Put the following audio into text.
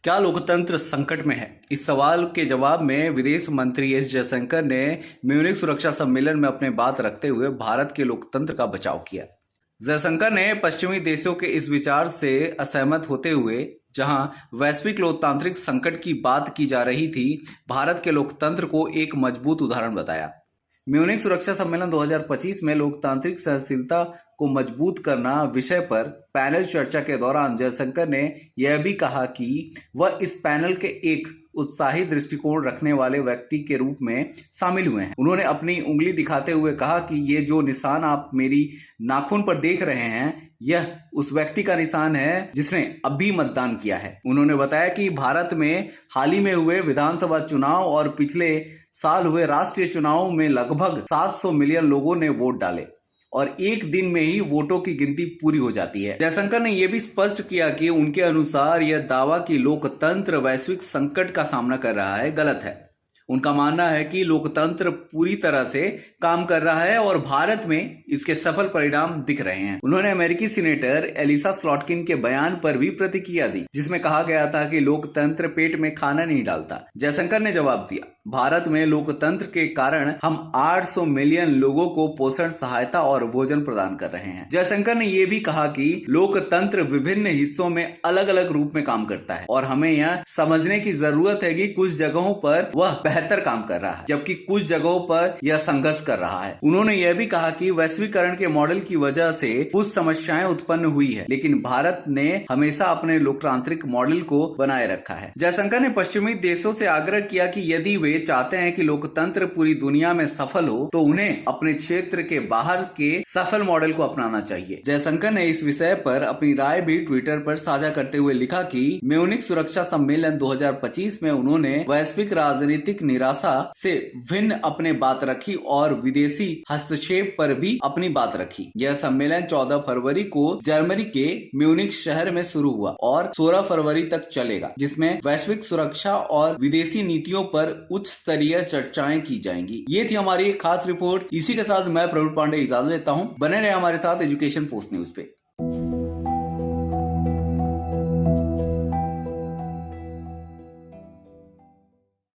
क्या लोकतंत्र संकट में है? इस सवाल के जवाब में विदेश मंत्री एस जयशंकर ने म्यूनिख सुरक्षा सम्मेलन में अपने बात रखते हुए भारत के लोकतंत्र का बचाव किया। जयशंकर ने पश्चिमी देशों के इस विचार से असहमत होते हुए जहां वैश्विक लोकतांत्रिक संकट की बात की जा रही थी, भारत के लोकतंत्र को एक मजबूत उदाहरण बताया। म्यूनिख सुरक्षा सम्मेलन 2025 में लोकतांत्रिक सहनशीलता को मजबूत करना विषय पर पैनल चर्चा के दौरान जयशंकर ने यह भी कहा कि वह इस पैनल के एक उत्साही दृष्टिकोण रखने वाले व्यक्ति के रूप में शामिल हुए हैं। उन्होंने अपनी उंगली दिखाते हुए कहा कि ये जो निशान आप मेरी नाखून पर देख रहे हैं, यह उस व्यक्ति का निशान है जिसने अभी मतदान किया है। उन्होंने बताया कि भारत में हाल ही में हुए विधानसभा चुनाव और पिछले साल हुए राष्ट्रीय चुनाव में लगभग 700 मिलियन लोगों ने वोट डाले और एक दिन में ही वोटों की गिनती पूरी हो जाती है। जयशंकर ने यह भी स्पष्ट किया कि उनके अनुसार यह दावा कि लोकतंत्र वैश्विक संकट का सामना कर रहा है गलत है। उनका मानना है कि लोकतंत्र पूरी तरह से काम कर रहा है और भारत में इसके सफल परिणाम दिख रहे हैं। उन्होंने अमेरिकी सीनेटर एलिसा स्लॉटकिन के बयान पर भी प्रतिक्रिया दी, जिसमें कहा गया था कि लोकतंत्र पेट में खाना नहीं डालता। जयशंकर ने जवाब दिया, भारत में लोकतंत्र के कारण हम 800 मिलियन लोगों को पोषण सहायता और भोजन प्रदान कर रहे हैं। जयशंकर ने यह भी कहा कि लोकतंत्र विभिन्न हिस्सों में अलग अलग रूप में काम करता है और हमें यह समझने की जरूरत है कि कुछ जगहों पर वह बेहतर काम कर रहा है जबकि कुछ जगहों पर यह संघर्ष कर रहा है। उन्होंने यह भी कहा कि वैश्वीकरण के मॉडल की वजह से कुछ समस्याएं उत्पन्न हुई है, लेकिन भारत ने हमेशा अपने लोकतांत्रिक मॉडल को बनाए रखा है। जयशंकर ने पश्चिमी देशों से आग्रह किया कि यदि वे चाहते हैं कि लोकतंत्र पूरी दुनिया में सफल हो तो उन्हें अपने क्षेत्र के बाहर के सफल मॉडल को अपनाना चाहिए। जयशंकर ने इस विषय पर अपनी राय भी ट्विटर पर साझा करते हुए लिखा कि म्यूनिख सुरक्षा सम्मेलन 2025 में उन्होंने वैश्विक राजनीतिक निराशा से भिन्न अपने बात रखी और विदेशी हस्तक्षेप पर भी अपनी बात रखी। यह सम्मेलन 14 फरवरी को जर्मनी के म्यूनिख शहर में शुरू हुआ और 16 फरवरी तक चलेगा, जिसमें वैश्विक सुरक्षा और विदेशी नीतियों पर उच्च स्तरीय चर्चाएं की जाएंगी। ये थी हमारी खास रिपोर्ट। इसी के साथ मैं प्रवीण पांडे इजाजत लेता हूं। बने रहे हमारे साथ एजुकेशन पोस्ट न्यूज पे।